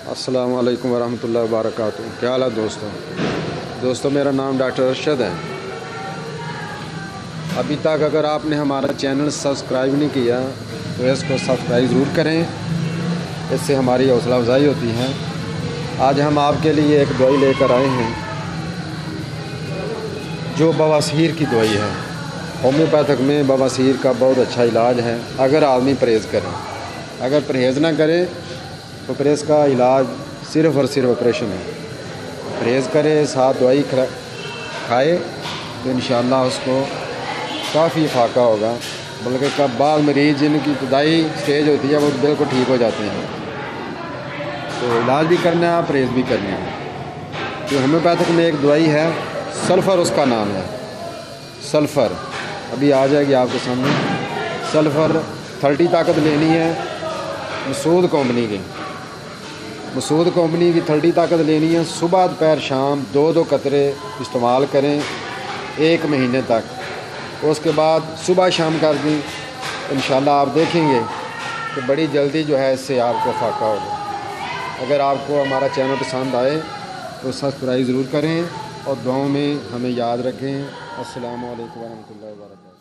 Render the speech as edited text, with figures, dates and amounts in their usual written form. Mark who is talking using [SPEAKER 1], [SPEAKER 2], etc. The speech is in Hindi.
[SPEAKER 1] अस्सलामु अलैकुम वरहमतुल्लाहि वबरकातुहू। क्या हाल है दोस्तों, मेरा नाम डॉक्टर अरशद है। अभी तक अगर आपने हमारा चैनल सब्सक्राइब नहीं किया तो इसको सब्सक्राइब ज़रूर करें, इससे हमारी हौसला अफजाई होती है। आज हम आपके लिए एक दवाई लेकर आए हैं जो बवासीर की दवाई है। होम्योपैथिक में बवासीर का बहुत अच्छा इलाज है अगर आदमी परहेज़ करे। अगर परहेज़ ना करे तो परहेज़ का इलाज सिर्फ़ और सिर्फ ऑपरेशन है। परहेज़ करे, साथ दवाई खाए तो इंशाअल्लाह उसको काफ़ी फाका होगा। बल्कि कब बाद मरीज़ जिनकी इब्तदाई स्टेज होती है वो बिल्कुल ठीक हो जाते हैं। तो इलाज भी करना है, परहेज़ भी करना है। तो होम्योपैथिक में एक दवाई है सल्फ़र, उसका नाम है सल्फ़र। अभी आ जाएगी आपके सामने। सल्फ़र 30 ताकत लेनी है। मसूद कंपनी की 30 ताकत लेनी है। सुबह दोपहर शाम 2-2 कतरे इस्तेमाल करें 1 महीने तक। उसके बाद सुबह शाम कर दी, इंशाल्लाह आप देखेंगे कि बड़ी जल्दी जो है इससे आपको फाका होगा। अगर आपको हमारा चैनल पसंद आए तो सब्सक्राइब ज़रूर करें और दुआओं में हमें याद रखें। अस्सलामु अलैकुम वरहमतुल्लाहि वबरकातुहू।